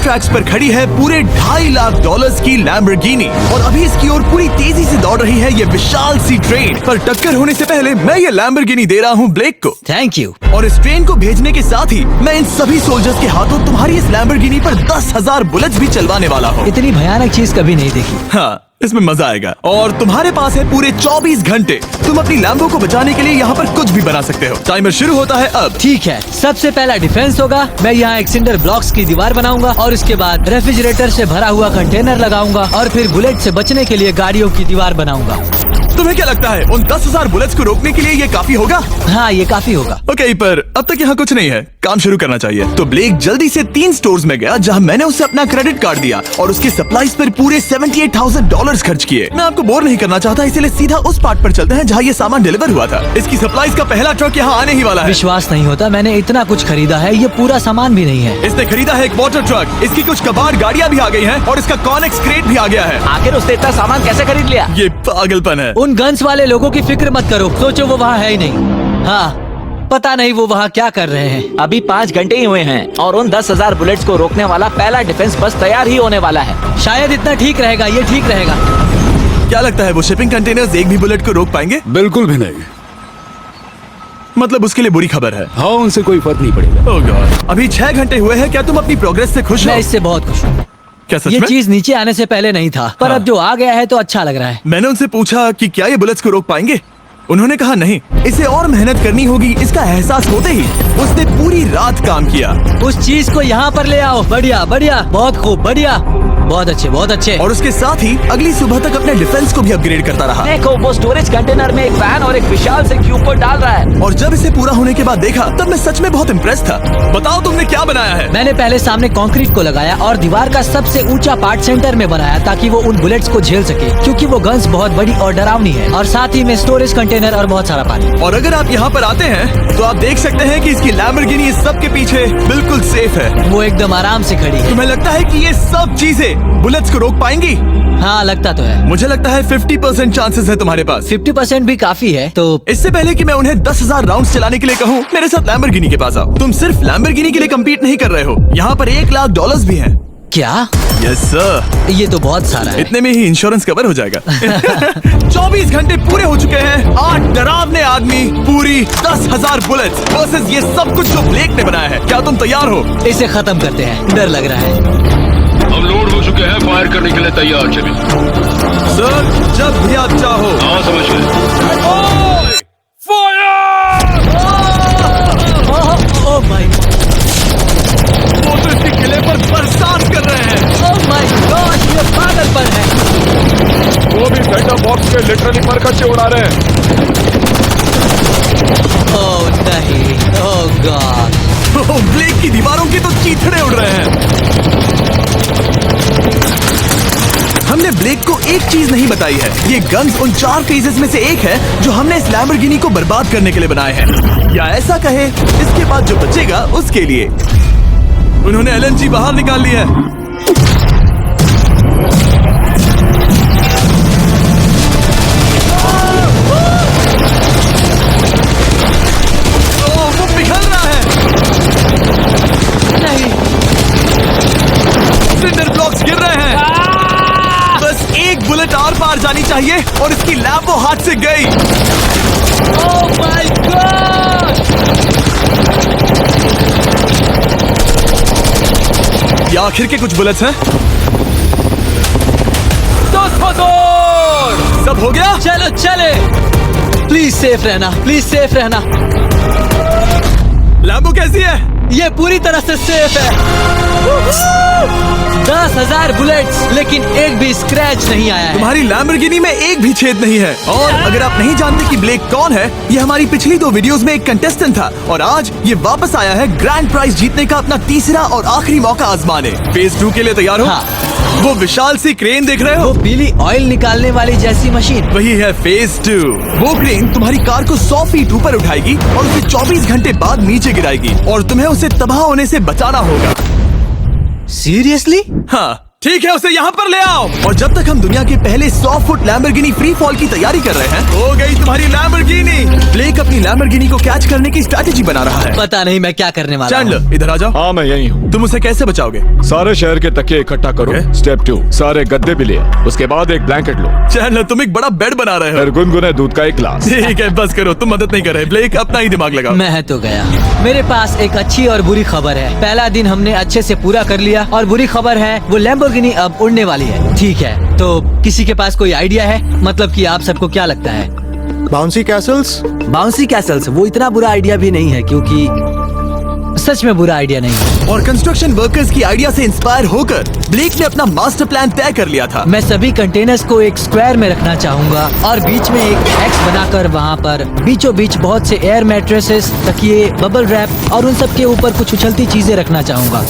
Tracks पर खड़ी है पूरे $2.5 लाख की लैम्बोर्गिनी और अभी इसकी ओर पूरी तेजी से दौड़ रही है ये विशाल सी ट्रेन। पर टक्कर होने से पहले मैं ये लैम्बोर्गिनी दे रहा हूँ ब्लेक को। Thank you. और इस ट्रेन को भेजने के साथ ही मैं इन सभी सोल्जर्स के हाथों तुम्हारी इस लैम्बोर्गिनी पर 10,000 बुलेट्स भी चलवाने वाला हूँ। इतनी भयानक चीज कभी नहीं देखी। हाँ, इसमें मजा आएगा। और तुम्हारे पास है पूरे 24 घंटे। तुम अपनी लैम्बो को बचाने के लिए यहाँ पर कुछ भी बना सकते हो। टाइमर शुरू होता है अब। ठीक है, सबसे पहला डिफेंस होगा। मैं यहाँ एक सिंडर ब्लॉक्स की दीवार बनाऊंगा और उसके बाद रेफ्रिजरेटर से भरा हुआ कंटेनर लगाऊंगा और फिर बुलेट से बचने के लिए गाड़ियों की दीवार बनाऊंगा। तुम्हें क्या लगता है उन 10,000 बुलेट्स को रोकने के लिए ये काफी होगा? हाँ, ये काफी होगा। ओके, पर अब तक यहाँ कुछ नहीं है, काम शुरू करना चाहिए। तो ब्लेक जल्दी से 3 स्टोर्स में गया जहाँ मैंने उसे अपना क्रेडिट कार्ड दिया और उसके सप्लाईज पर पूरे $78,000 खर्च किए। मैं आपको बोर नहीं करना चाहता, इसलिए सीधा उस पार्ट पर चलते हैं जहाँ ये सामान डिलीवर हुआ था। इसकी सप्लाईज का पहला ट्रक यहाँ आने ही वाला है। विश्वास नहीं होता, मैंने इतना कुछ खरीदा है, ये पूरा सामान भी नहीं है। इसने खरीदा है एक वाटर ट्रक, इसकी कुछ कबाड़ गाड़ियाँ भी आ गई हैं और इसका कॉनेक्स क्रेट भी आ गया है। आखिर उसने इतना सामान कैसे खरीद लिया? ये पागलपन है। उन गन्स वाले लोगों की फिक्र मत करो, सोचो वो वहाँ है ही नहीं। हाँ, पता नहीं वो वहाँ क्या कर रहे हैं। अभी 5 घंटे ही हुए हैं और उन 10,000 बुलेट्स को रोकने वाला पहला डिफेंस बस तैयार ही होने वाला है। शायद इतना ठीक रहेगा, ये ठीक रहेगा। क्या लगता है वो शिपिंग कंटेनर्स एक भी बुलेट को रोक पाएंगे? बिल्कुल भी नहीं। मतलब उसके लिए बुरी खबर है। हाँ, उनसे कोई फर्क नहीं पड़ेगा। ओह गॉड, अभी 6 घंटे हुए हैं। क्या तुम अपनी प्रोग्रेस से खुश हो? मैं इससे बहुत खुश हूँ। क्या सच ये में? चीज नीचे आने से पहले नहीं था, पर अब जो आ गया है तो अच्छा लग रहा है। मैंने उनसे पूछा कि क्या ये बुलेट्स को रोक पाएंगे। उन्होंने कहा नहीं, इसे और मेहनत करनी होगी। इसका एहसास होते ही उसने पूरी रात काम किया। उस चीज को यहाँ पर ले आओ। बढ़िया बढ़िया, बहुत खूब, बढ़िया, बहुत अच्छे, बहुत अच्छे। और उसके साथ ही अगली सुबह तक अपने डिफेंस को भी अपग्रेड करता रहा। देखो, वो स्टोरेज कंटेनर में एक फैन और एक विशाल से क्यूब को डाल रहा है। और जब इसे पूरा होने के बाद देखा तब मैं सच में बहुत इम्प्रेस था। बताओ तुमने क्या बनाया है? मैंने पहले सामने कंक्रीट को लगाया और दीवार का सबसे ऊंचा पार्ट सेंटर में बनाया ताकि वो उन बुलेट्स को झेल सके, क्योंकि वो गन्स बहुत बड़ी और डरावनी है। और साथ ही में स्टोरेज कंटेनर और बहुत सारा पानी। और अगर आप यहाँ पर आते हैं तो आप देख सकते हैं कि इसकी लैम्बोर्गिनी इस सब के पीछे बिल्कुल सेफ है। वो एकदम आराम से खड़ी है। तुम्हें लगता है कि ये सब चीजें बुलेट्स को रोक पाएंगी? हाँ, लगता तो है। मुझे लगता है 50% चांसेस है तुम्हारे पास। 50% भी काफी है। तो इससे पहले कि मैं उन्हें 10,000 राउंड्स चलाने के लिए कहूँ, मेरे साथ लैम्बोर्गिनी के पास आओ। तुम सिर्फ लैम्बोर्गिनी के लिए कम्पीट नहीं कर रहे हो, यहाँ पर $1 लाख भी हैं। क्या? Yes sir. ये तो बहुत सारा है। इतने में ही इंश्योरेंस कवर हो जाएगा। 24 घंटे पूरे हो चुके हैं। 8 डरावने आदमी, पूरी 10,000 बुलेट्स वर्सेस ये सब कुछ जो ब्लेक ने बनाया है। क्या तुम तैयार हो? इसे खत्म करते हैं, डर लग रहा है। हम लोड हो चुके हैं, फायर करने के लिए तैयार। चलिए सर, जब भी आप चाहो। हाँ, समझ गए। ओह माय, वो तो इसके किले पर बरसात कर रहे हैं। ओह माय गॉड, ये पागलपन है। वो भी सेटअप बॉक्स पे लिटरली परकच्चे उड़ा रहे हैं। ओह नहीं, ओह गॉड। ब्लेक की दीवारों की तो चीथड़े उड़ रहे हैं। हमने ब्लेक को एक चीज नहीं बताई है, ये गन्स उन 4 फेजेस में से एक है जो हमने इस लैम्बोर्गिनी को बर्बाद करने के लिए बनाए हैं। या ऐसा कहे, इसके बाद जो बचेगा उसके लिए। उन्होंने LNG बाहर निकाल लिया है। वो पिघल रहा है। नहीं, सिंडर ब्लॉक्स गिर रहे हैं। बस एक बुलेट आर पार जानी चाहिए और इसकी लैम्बो हाथ से गई। Oh my God. ये आखिर के कुछ बुलेट्स हैं। सब हो गया? चलो चले। प्लीज सेफ रहना, प्लीज सेफ रहना। लैम्बो कैसी है? ये पूरी तरह से सेफ है। 10,000 बुलेट्स, लेकिन एक भी स्क्रैच नहीं आया है। तुम्हारी लैम्बोर्गिनी में एक भी छेद नहीं है। और अगर आप नहीं जानते कि ब्लेक कौन है, ये हमारी पिछली 2 वीडियोस में एक कंटेस्टेंट था और आज ये वापस आया है ग्रैंड प्राइज जीतने का अपना तीसरा और आखिरी मौका आजमाने। फेज 2 के लिए तैयार हो? हाँ। वो विशाल सी क्रेन देख रहे हो? वो पीली ऑयल निकालने वाली जैसी मशीन। वही है फेज 2। वो क्रेन तुम्हारी कार को 100 फीट ऊपर उठाएगी और उसे 24 घंटे बाद नीचे गिराएगी और तुम्हें उसे तबाह होने से बचाना होगा। सीरियसली? हाँ, ठीक है, उसे यहाँ पर ले आओ। और जब तक हम दुनिया के पहले 100 फुट लैम्बोर्गिनी फ्री फॉल की तैयारी कर रहे हैं, हो गई तुम्हारी लैम्बोर्गिनी। ब्लेक अपनी लैम्बोर्गिनी को कैच करने की स्ट्रैटेजी बना रहा है। पता नहीं मैं क्या करने वाला हूँ। चैंडलर इधर आ जाओ। हाँ मैं यही हूँ। तुम उसे कैसे बचाओगे? सारे शहर के तकिए इकट्ठा करो। Okay. स्टेप 2, सारे गद्दे भी ले आओ। उसके बाद एक ब्लैंकेट लो। चैंडलर तुम एक बड़ा बेड बना रहे हो। फिर गुनगुने दूध का एक गिलास। ठीक है, बस करो, तुम मदद नहीं कर रहे। ब्लेक अपना ही दिमाग लगाओ। मैं तो गया। मेरे पास एक अच्छी और बुरी खबर है। पहला दिन हमने अच्छे से पूरा कर लिया और बुरी खबर है वो लैम्बोर्गिनी अब उड़ने वाली है। ठीक है, तो किसी के पास कोई आइडिया है? मतलब कि आप सबको क्या लगता है? Bouncy Castle's? बाउंसी कैसल्स वो इतना बुरा आइडिया भी नहीं है, क्योंकि सच में बुरा आइडिया नहीं है। और कंस्ट्रक्शन वर्कर्स की आइडिया से इंस्पायर होकर ब्लेक ने अपना मास्टर प्लान तय कर लिया था। मैं सभी कंटेनर्स को एक स्क्वायर में रखना चाहूंगा और बीच में एक एक्स बनाकर वहाँ पर बीचों बीच बहुत से एयर मैट्रेसेस, तकिए, बबल रैप और उन सब के ऊपर कुछ उछलती चीजें रखना चाहूंगा।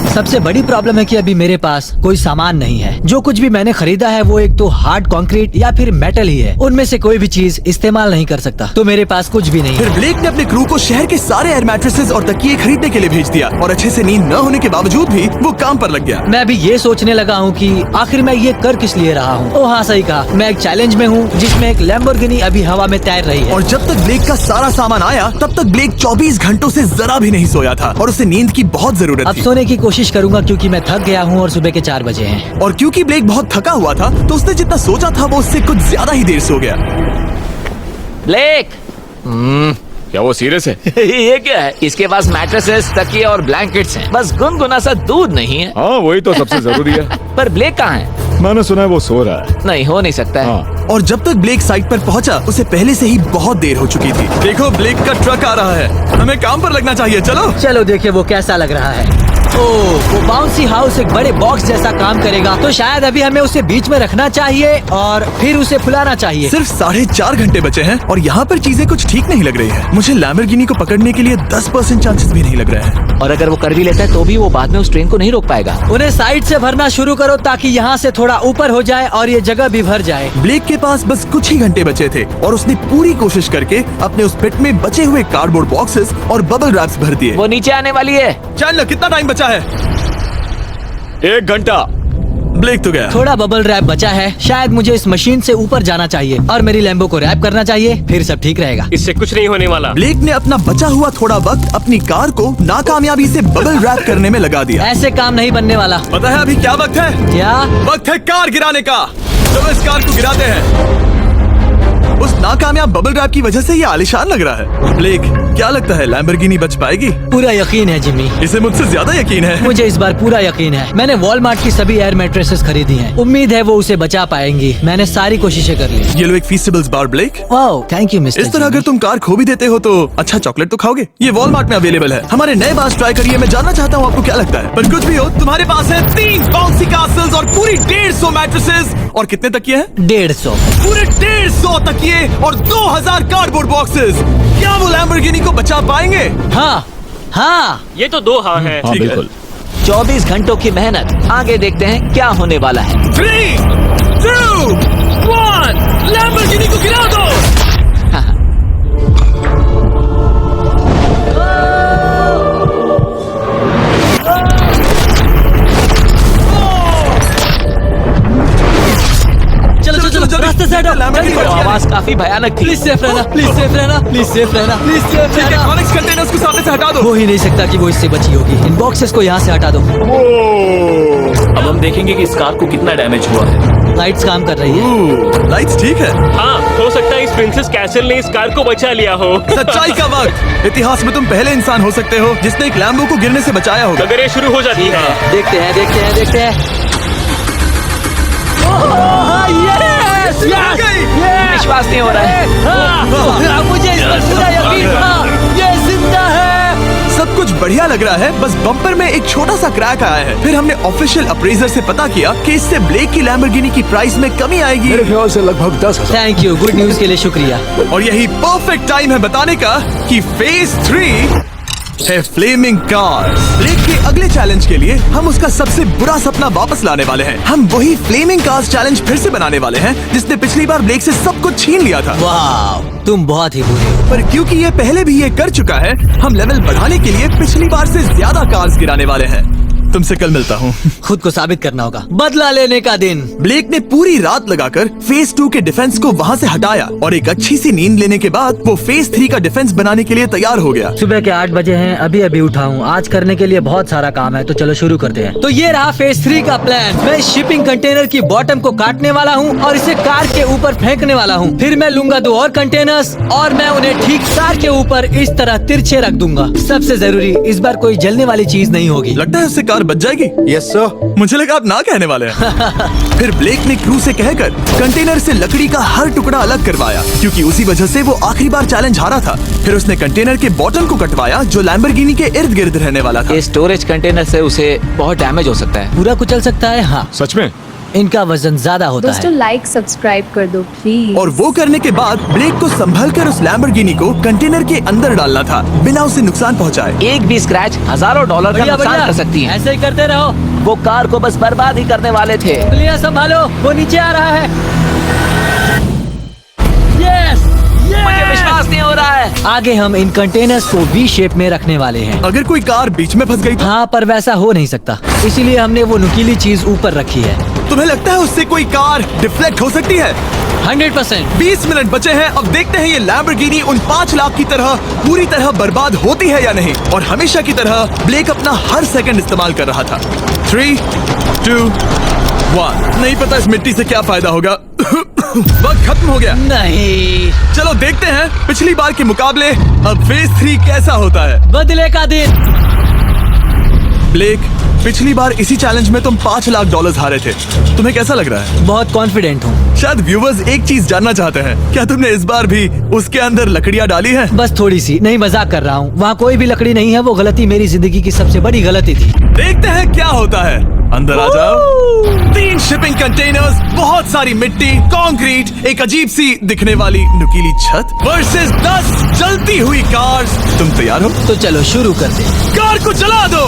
सबसे बड़ी प्रॉब्लम है कि अभी मेरे पास कोई सामान नहीं है। जो कुछ भी मैंने खरीदा है वो एक तो हार्ड कंक्रीट या फिर मेटल ही है। उनमें से कोई भी चीज इस्तेमाल नहीं कर सकता, तो मेरे पास कुछ भी नहीं फिर है। ब्लेक ने अपने क्रू को शहर के सारे एयर मैट्रेसेस और तकिए खरीदने के लिए भेज दिया और अच्छे से नींद न होने के बावजूद भी वो काम पर लग गया। मैं अभी ये सोचने लगा हूँ कि आखिर मैं ये कर किस लिए रहा हूँ। ओ हाँ, सही कहा, मैं एक चैलेंज में हूँ जिसमें एक लैम्बोर्गिनी अभी हवा में तैर रही है। और जब तक ब्लेक का सारा सामान आया तब तक ब्लेक 24 घंटों से जरा भी नहीं सोया था और उसे नींद की बहुत जरूरत अब थी। सोने की कोशिश करूंगा क्योंकि मैं थक गया हूँ और सुबह के 4 बजे हैं। और क्योंकि ब्लेक बहुत थका हुआ था तो उसने जितना सोचा था वो उससे कुछ ज्यादा ही देर सो गया। ब्लेक क्या वो सीरियस है? ये क्या है? इसके पास मैट्रेसेस, तकिए और ब्लैंकेट्स हैं। बस गुनगुना सा दूध नहीं है। हाँ वही तो सबसे जरूरी है। पर ब्लेक कहाँ है? मैंने सुना है वो सो रहा है। नहीं, हो नहीं सकता है। हाँ और जब तक ब्लेक साइट पर पहुंचा उसे पहले से ही बहुत देर हो चुकी थी। देखो ब्लेक का ट्रक आ रहा है, हमें काम पर लगना चाहिए। चलो चलो देखिए वो कैसा लग रहा है। वो बाउंसी हाउस एक बड़े बॉक्स जैसा काम करेगा, तो शायद अभी हमें उसे बीच में रखना चाहिए और फिर उसे फुलाना चाहिए। सिर्फ 4.5 घंटे बचे हैं और यहाँ पर चीजें कुछ ठीक नहीं लग रही है। मुझे लैम्बोर्गिनी को पकड़ने के लिए 10% चांसेस भी नहीं लग रहे हैं। और अगर वो कर भी लेता है तो भी वो बाद में उस ट्रेन को नहीं रोक पाएगा। उन्हें साइड से भरना शुरू करो ताकि यहाँ से थोड़ा ऊपर हो जाए और ये जगह भी भर जाए। ब्लेक के पास बस कुछ ही घंटे बचे थे और उसने पूरी कोशिश करके अपने उस पिट में बचे हुए कार्डबोर्ड बॉक्सेस और बबल रैप्स भर दिए। वो नीचे आने वाली है। चैंडलर कितना टाइम बचा है? 1 घंटा। ब्लेक तो गया। थोड़ा बबल रैप बचा है। शायद मुझे इस मशीन से ऊपर जाना चाहिए और मेरी लैम्बो को रैप करना चाहिए, फिर सब ठीक रहेगा। इससे कुछ नहीं होने वाला। ब्लेक ने अपना बचा हुआ थोड़ा वक्त अपनी कार को नाकामयाबी से बबल रैप करने में लगा दिया। ऐसे काम नहीं बनने वाला। पता है अभी क्या वक्त है? क्या? वक्त है कार गिराने का। चलो इस कार को गिराते हैं। उस नाकामयाब बबल रैप की वजह से ये आलिशान लग रहा है। ब्लेक क्या लगता है लैम्बोर्गिनी बच पाएगी? पूरा यकीन है जिमी, इसे मुझसे ज्यादा यकीन है। मुझे इस बार पूरा यकीन है। मैंने वॉलमार्ट की सभी एयर मैट्रेसेस खरीदी हैं। उम्मीद है वो उसे बचा पाएंगी। मैंने सारी कोशिशें कर ली। ये लो एक Feastables bar black. Wow, thank you mister. इस तरह अगर तुम कार खो भी देते हो तो अच्छा चॉकलेट तो खाओगे। ये वॉलमार्ट में अवेलेबल है। हमारे नए बार ट्राई करिए। मैं जानना चाहता हूँ आपको क्या लगता है। पर कुछ भी हो, तुम्हारे पास है 3 बाउंसी कासल्स और पूरी 150 मैट्रेसेस और कितने तकिए हैं? 150। पूरे 150 तकिए और 2000 कार्डबोर्ड बॉक्सेस। क्या वो लैम्बोर्गिनी को बचा पाएंगे? हाँ हाँ, ये तो 2 हाँ है। हाँ ठीक है। बिल्कुल। 24 घंटों की मेहनत। आगे देखते हैं क्या होने वाला है। 3, 2, 1 लैम्बोर्गिनी को गिरा दो। चलो चलो चलो, रास्ते से हटो। जल्दी वो करो। आवाज काफी भयानक थी। प्लीज सेफ रहना, प्लीज सेफ रहना, प्लीज सेफ रहना, प्लीज सेफ रहना। इलेक्ट्रॉनिक्स कंटेनर्स को सामने से हटा दो। हो ही नहीं सकता कि वो इससे बची होगी। इन बॉक्सेस को यहाँ से हटा दो। अब हम देखेंगे कि इस कार को कितना डैमेज हुआ है। लाइट्स काम कर रही है। लाइट्स ठीक है। हाँ, हो सकता है इस प्रिंसेस कैसल ने इस कार को बचा लिया हो। सच्चाई का वक्त। इतिहास में तुम पहले इंसान हो सकते हो जिसने एक लैम्बो को गिरने से बचाया होगा। अगर ये शुरू हो जाती है। देखते हैं देखते हैं देखते हैं। Yes! हो गई। विश्वास नहीं हो रहा है। हाँ, मुझे इस पर पूरा यकीन था। ये जिंदा है। सब कुछ बढ़िया लग रहा है, बस बम्पर में एक छोटा सा क्रैक आया है। फिर हमने ऑफिशियल अप्रेजर से पता किया कि इससे ब्लेक की लैम्बोर्गिनी की प्राइस में कमी आएगी। मेरे ख्याल से लगभग 10,000। थैंक यू, गुड न्यूज के लिए शुक्रिया। और यही परफेक्ट टाइम है बताने का कि फेज 3 है फ्लेमिंग कार्स। ब्लेक के अगले चैलेंज के लिए हम उसका सबसे बुरा सपना वापस लाने वाले हैं। हम वही फ्लेमिंग कार्स चैलेंज फिर से बनाने वाले हैं जिसने पिछली बार ब्लेक से सब कुछ छीन लिया था। वाह, तुम बहुत ही बुरे हो। पर क्योंकि ये पहले भी ये कर चुका है, हम लेवल बढ़ाने के लिए पिछली बार से ज्यादा कार्स गिराने वाले हैं। तुमसे कल मिलता हूँ। खुद को साबित करना होगा। बदला लेने का दिन। ब्लेक ने पूरी रात लगाकर फेज 2 के डिफेंस को वहाँ से हटाया और एक अच्छी सी नींद लेने के बाद वो फेज 3 का डिफेंस बनाने के लिए तैयार हो गया। सुबह के 8 बजे हैं, अभी अभी उठा हूँ। आज करने के लिए बहुत सारा काम है, तो चलो शुरू करते हैं। तो ये रहा फेज 3 का प्लान। मैं इस शिपिंग कंटेनर की बॉटम को काटने वाला हूँ और इसे कार के ऊपर फेंकने वाला हूँ। फिर मैं लूंगा 2 और कंटेनर्स और मैं उन्हें ठीक कार के ऊपर इस तरह तिरछे रख दूंगा। सबसे जरूरी, इस बार कोई जलने वाली चीज नहीं होगी। लगता है उससे कार बच जाएगी। Yes sir. मुझे लगा आप ना कहने वाले हैं। फिर ब्लेक ने क्रू से कहकर कंटेनर से लकड़ी का हर टुकड़ा अलग करवाया, क्योंकि उसी वजह से वो आखिरी बार चैलेंज हारा था। फिर उसने कंटेनर के बॉटम को कटवाया जो लैम्बोर्गिनी के इर्द गिर्द रहने वाला था। ये स्टोरेज कंटेनर से उसे बहुत डैमेज हो सकता है। पूरा कुचल सकता है। हाँ, सच में? इनका वजन ज्यादा होता दोस्तों है। लाइक सब्सक्राइब कर दो प्लीज। और वो करने के बाद ब्लेक को संभल कर उस लैम्बोर्गिनी को कंटेनर के अंदर डालना था बिना उसे नुकसान पहुंचाए। एक भी स्क्रैच हजारों डॉलर का बढ़िया नुकसान बढ़िया, कर सकती है। ऐसे ही करते रहो। वो कार को बस बर्बाद ही करने वाले थे। लिया संभालो, वो नीचे आ रहा है। यस, मुझे विश्वास नहीं हो रहा है। आगे हम इन कंटेनर्स को वी शेप में रखने वाले हैं। अगर कोई कार बीच में फंस गई तो हाँ, पर वैसा हो नहीं सकता, इसीलिए हमने वो नुकीली चीज ऊपर रखी है। तुम्हें लगता है उससे कोई कार डिफ्लेक्ट हो सकती है? 100%। 20 मिनट बचे हैं। अब देखते हैं ये लैम्बोर्गिनी उन 5 लाख की तरह पूरी तरह बर्बाद होती है या नहीं। और हमेशा की तरह ब्लेक अपना हर सेकंड इस्तेमाल कर रहा था। 3, 2, 1। नहीं पता इस मिट्टी से क्या फायदा होगा। वक्त खत्म हो गया। नहीं, चलो देखते हैं पिछली बार के मुकाबले अब फेज 3 कैसा होता है। बदले का दिन। ब्लेक, पिछली बार इसी चैलेंज में तुम $5 लाख हारे थे। तुम्हें कैसा लग रहा है? बहुत कॉन्फिडेंट हूँ। शायद व्यूवर्स एक चीज जानना चाहते हैं, क्या तुमने इस बार भी उसके अंदर लकड़ियाँ डाली हैं? बस थोड़ी सी, नहीं मजाक कर रहा हूँ। वहाँ कोई भी लकड़ी नहीं है। वो गलती मेरी जिंदगी की सबसे बड़ी गलती थी। देखते हैं क्या होता है। अंदर आ जाओ। 3 शिपिंग कंटेनर्स, बहुत सारी मिट्टी, कंक्रीट, एक अजीब सी दिखने वाली नुकीली छत वर्सेस 10 जलती हुई कार्स। तुम तैयार हो? तो चलो शुरू करते हैं। कार को चला दो।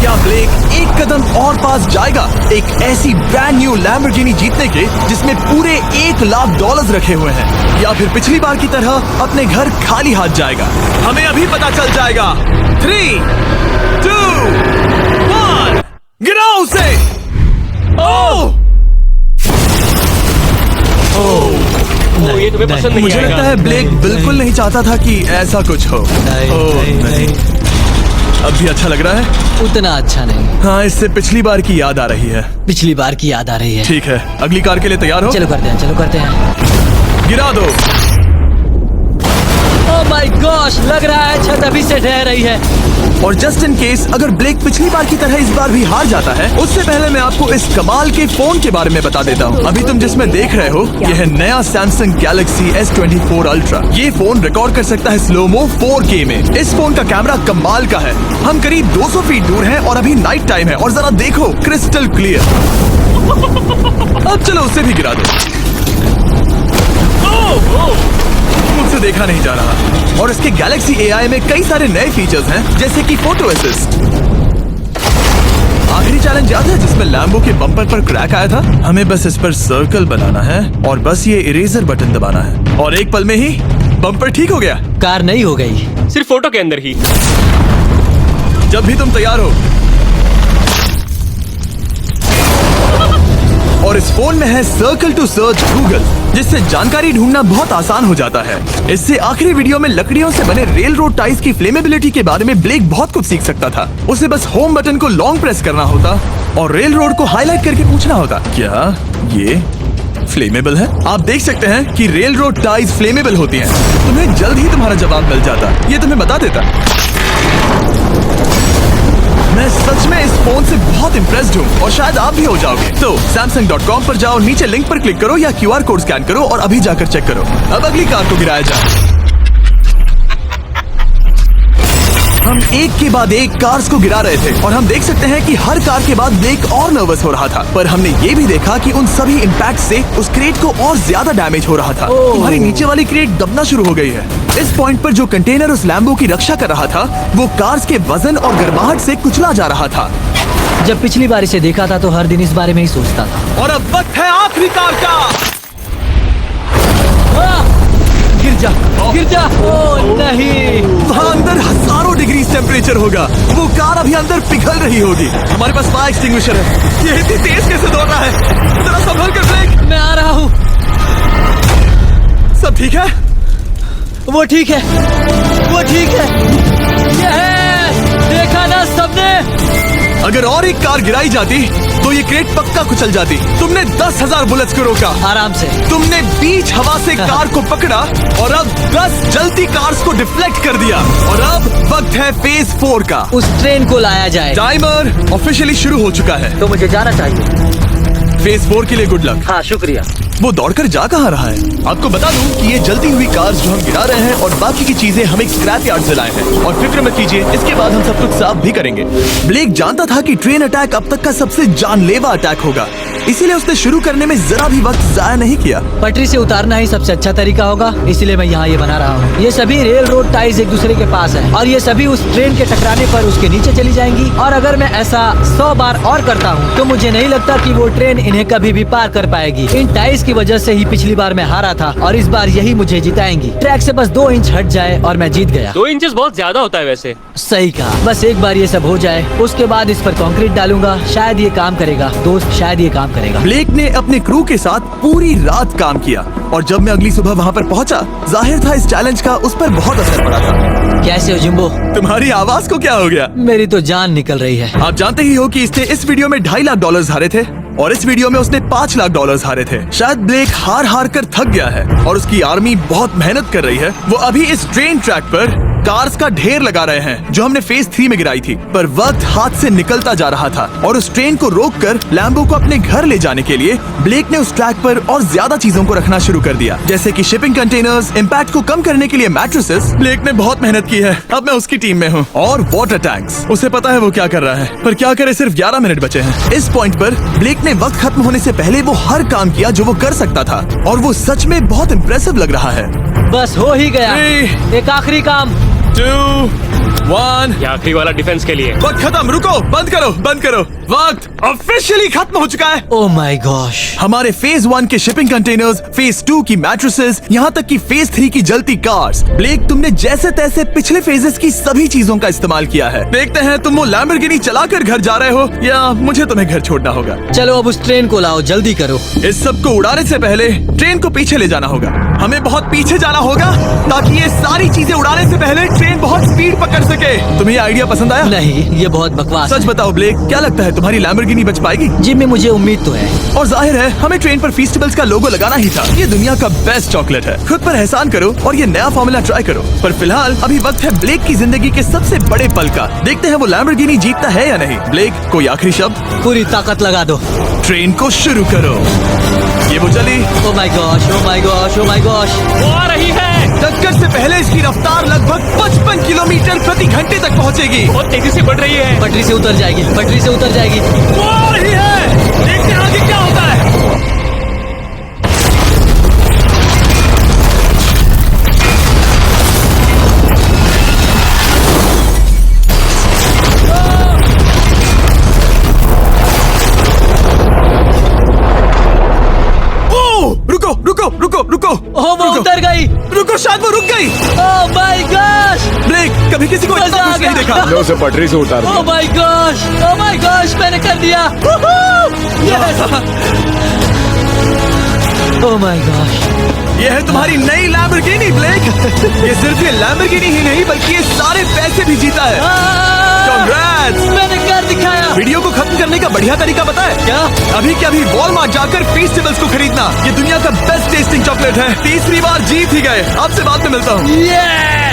क्या ब्लेक एक कदम और पास जाएगा एक ऐसी ब्रांड न्यू लैम्बोर्गिनी जीतने के जिसमें पूरे $1 लाख रखे हुए हैं, या फिर पिछली बार की तरह अपने घर खाली हाथ जाएगा? हमें अभी पता चल जाएगा। 3, 2, 1, गिराओ उसे। ओह! ओ, ये तुम्हें पसंद नहीं मुझे आएगा। लगता है ब्लेक बिल्कुल नहीं चाहता था कि ऐसा कुछ हो। ओह, नहीं। अब भी अच्छा लग रहा है? उतना अच्छा नहीं। हाँ, इससे पिछली बार की याद आ रही है। पिछली बार की याद आ रही है। ठीक है, अगली कार के लिए तैयार हो? चलो करते हैं, चलो करते हैं। गिरा दो। ओह माय गॉश, लग रहा है छत अभी से ढह रही है। और जस्ट इन केस अगर ब्लेक पिछली बार की तरह इस बार भी हार जाता है, उससे पहले मैं आपको इस कमाल के फोन के बारे में बता देता हूँ। अभी तुम जिसमें देख रहे हो, यह है नया सैमसंग गैलेक्सी S24 अल्ट्रा। ये फोन रिकॉर्ड कर सकता है स्लोमो 4K में। इस फोन का कैमरा कमाल का है। हम करीब 200 फीट दूर हैं और अभी नाइट टाइम है और जरा देखो, क्रिस्टल क्लियर। अब चलो उसे भी गिरा दो। मुझसे देखा नहीं जा रहा। और इसके गैलेक्सी AI में कई सारे नए फीचर्स हैं, जैसे कि फोटो असिस्ट। आखिरी चैलेंज याद है जिसमें लैम्बो के बम्पर पर क्रैक आया था? हमें बस इस पर सर्कल बनाना है और बस ये इरेजर बटन दबाना है और एक पल में ही बम्पर ठीक हो गया। कार नहीं हो गई। सिर्फ फोटो के अंदर ही। जब भी तुम तैयार हो। और इस फोन में है सर्कल टू सर्च गूगल, जिससे जानकारी ढूंढना बहुत आसान हो जाता है। इससे आखिरी वीडियो में लकड़ियों से बने रेल रोड टाइज की फ्लेमेबिलिटी के बारे में ब्लेक बहुत कुछ सीख सकता था। उसे बस होम बटन को लॉन्ग प्रेस करना होता और रेल रोड को हाईलाइट करके पूछना होता, क्या ये फ्लेमेबल है? आप देख सकते हैं कि रेल रोड टाइज फ्लेमेबल होती हैं। तुम्हें जल्द ही तुम्हारा जवाब मिल जाता। ये तुम्हें बता देता। मैं सच में इस फोन से बहुत इम्प्रेस्ड हूँ और शायद आप भी हो जाओगे। तो Samsung.com पर जाओ, नीचे लिंक पर क्लिक करो या QR कोड स्कैन करो और अभी जाकर चेक करो। अब अगली कार को गिराया जाए। हम एक के बाद एक कार्स को गिरा रहे थे और हम देख सकते हैं कि हर कार के बाद ब्लेक और नर्वस हो रहा था, पर हमने ये भी देखा कि उन सभी इम्पैक्ट से उस क्रेट को और ज्यादा डैमेज हो रहा था। तुम्हारी नीचे वाली क्रेट दबना शुरू हो गई है। इस पॉइंट पर जो कंटेनर उस लैम्बो की रक्षा कर रहा था, वो कार्स के वजन और गर्माहट से कुचला जा रहा था। जब पिछली बार इसे देखा था तो हर दिन इस बारे में ही सोचता था। और अब वक्त है आखिरी कार का। गिर जा गिर जा। ओ नहीं, वहाँ अंदर हजारों डिग्री टेम्परेचर होगा। वो कार अभी अंदर पिघल रही होगी। हमारे पास फायर एक्सटिंग्विशर है। ये इतनी तेज कैसे दौड़ रहा है? जरा संभल कर ब्लेक। मैं आ रहा हूँ। सब ठीक है? वो ठीक है, वो ठीक है। ये है, देखा ना सबने। अगर और एक कार गिराई जाती तो ये क्रेट पक्का कुचल जाती। तुमने 10,000 बुलेट्स को रोका। आराम से। तुमने बीच हवा से कार को पकड़ा और अब 10 जलती कार्स को डिफ्लेक्ट कर दिया। और अब वक्त है फेज 4 का। उस ट्रेन को लाया जाए। टाइमर ऑफिशियली शुरू हो चुका है। तो मुझे जाना चाहिए। फेज 4 के लिए गुड लक। हाँ शुक्रिया। वो दौड़कर जा कहाँ रहा है? आपको बता दूं कि ये जलती हुई कार्स जो हम गिरा रहे हैं और बाकी की चीजें हम एक स्क्रैप यार्ड से लाए हैं। और फिक्र मत कीजिए, इसके बाद हम सब कुछ साफ भी करेंगे। ब्लेक जानता था कि ट्रेन अटैक अब तक का सबसे जानलेवा अटैक होगा, इसीलिए उसने शुरू करने में जरा भी वक्त जाया नहीं किया। पटरी से उतारना ही सबसे अच्छा तरीका होगा, इसलिए मैं यहाँ ये बना रहा हूँ। ये सभी रेल रोड टाइज एक दूसरे के पास है और ये सभी उस ट्रेन के टकराने पर उसके नीचे चली जाएंगी। और अगर मैं ऐसा 100 बार और करता हूँ तो मुझे नहीं लगता कि वो ट्रेन इन्हें कभी भी पार कर पाएगी। इन टाइज की वजह से ही पिछली बार मैं हारा था और इस बार यही मुझे जिताएंगी। ट्रैक से बस 2 इंच हट जाए और मैं जीत गया। 2 इंचेस बहुत ज्यादा होता है वैसे। सही कहा। बस एक बार ये सब हो जाए, उसके बाद इस पर कंक्रीट डालूंगा। शायद ये काम करेगा दोस्त, शायद ये काम करेगा। ब्लेक ने अपने क्रू के साथ पूरी रात काम किया और जब मैं अगली सुबह वहाँ पर पहुँचा, जाहिर था इस चैलेंज का उस पर बहुत असर पड़ा था। कैसे हो जिम्बो? तुम्हारी आवाज को क्या हो गया? मेरी तो जान निकल रही है। आप जानते ही हो कि इसने इस वीडियो में $2.5 लाख हारे थे और इस वीडियो में उसने $5 लाख हारे थे। शायद ब्लेक हार कर थक गया है और उसकी आर्मी बहुत मेहनत कर रही है। वो अभी इस ट्रेन ट्रैक पर कार्स का ढेर लगा रहे हैं जो हमने फेज 3 में गिराई थी। पर वक्त हाथ से निकलता जा रहा था और उस ट्रेन को रोककर लैम्बो को अपने घर ले जाने के लिए ब्लेक ने उस ट्रैक पर और ज्यादा चीजों को रखना शुरू कर दिया, जैसे कि शिपिंग कंटेनर्स, इम्पैक्ट को कम करने के लिए मैट्रेसेस। ब्लेक ने बहुत मेहनत की है, अब मैं उसकी टीम में हूँ। और वाटर टैंक्स, उसे पता है वो क्या कर रहा है, पर क्या करे, सिर्फ 11 मिनट बचे हैं। इस पॉइंट पर ब्लेक ने वक्त खत्म होने से पहले वो हर काम किया जो वो कर सकता था और वो सच में बहुत इम्प्रेसिव लग रहा है। बस हो ही गया। 3, एक आखिरी काम। 2, 1। ये आखिरी वाला डिफेंस के लिए। वक्त खत्म, रुको, बंद करो, बंद करो। वक्त ऑफिशियली खत्म हो चुका है। Oh my gosh. हमारे फेज 1 के शिपिंग कंटेनर्स, फेज 2 की मैट्रेसेस, यहाँ तक कि फेज 3 की जलती कार्स। ब्लेक, तुमने जैसे तैसे पिछले फेजेस की सभी चीजों का इस्तेमाल किया है। देखते हैं तुम वो लैम्बोर्गिनी चलाकर घर जा रहे हो या मुझे तुम्हें घर छोड़ना होगा। चलो अब उस ट्रेन को लाओ, जल्दी करो। इस सब को उड़ाने से पहले ट्रेन को पीछे ले जाना होगा। हमें बहुत पीछे जाना होगा ताकि ये सारी चीजें उड़ाने से पहले ट्रेन बहुत स्पीड पकड़ सके। तुम्हें ये आइडिया पसंद आया? नहीं, ये बहुत बकवास सच है। बताओ ब्लेक, क्या लगता है तुम्हारी लैम्बोर्गिनी बच पाएगी? जिम्मी, मुझे उम्मीद तो है। और जाहिर है हमें ट्रेन पर फेस्टिवल्स का लोगो लगाना ही था। ये दुनिया का बेस्ट चॉकलेट है। खुद पर एहसान करो और ये नया फॉर्मूला ट्राई करो। पर फिलहाल अभी वक्त है ब्लेक की जिंदगी के सबसे बड़े पल का। देखते हैं वो लैम्बोर्गिनी जीतता है या नहीं। ब्लेक, कोई आखिरी शब्द? पूरी ताकत लगा दो। ट्रेन को शुरू करो। ये वो चली। Oh my gosh, oh my gosh, oh my gosh. वो आ रही है। टक्कर से पहले इसकी रफ्तार लगभग 55 किलोमीटर प्रति घंटे तक पहुंचेगी। बहुत तेजी से बढ़ रही है। पटरी से उतर जाएगी, पटरी से उतर जाएगी। वो आ रही है। देखते हैं आगे क्या होता है। रुको रुको रुको रुको। ओह, वो रुको। उतर गई। रुको, शायद वो रुक गई। Oh my gosh. ब्लेक, कभी किसी को इतना मजा आ खुश नहीं गया। देखा। लो, उसे पटरी से उतार ओह दिया। My gosh, oh my gosh, मैंने कर दिया। यस। Oh my gosh. ये है तुम्हारी नई लैम्बोर्गिनी ब्लेक। ये सिर्फ ये लैम्बोर्गिनी ही नहीं बल्कि ये सारे पैसे भी जीता है। Congrats! मैंने कर दिखाया। वीडियो को खत्म करने का बढ़िया तरीका पता है क्या? अभी के अभी वॉलमार्ट जाकर फेस्टिवल्स को खरीदना। ये दुनिया का बेस्ट टेस्टिंग चॉकलेट है। तीसरी बार जीत ही गए। आपसे बाद में मिलता हूँ। ये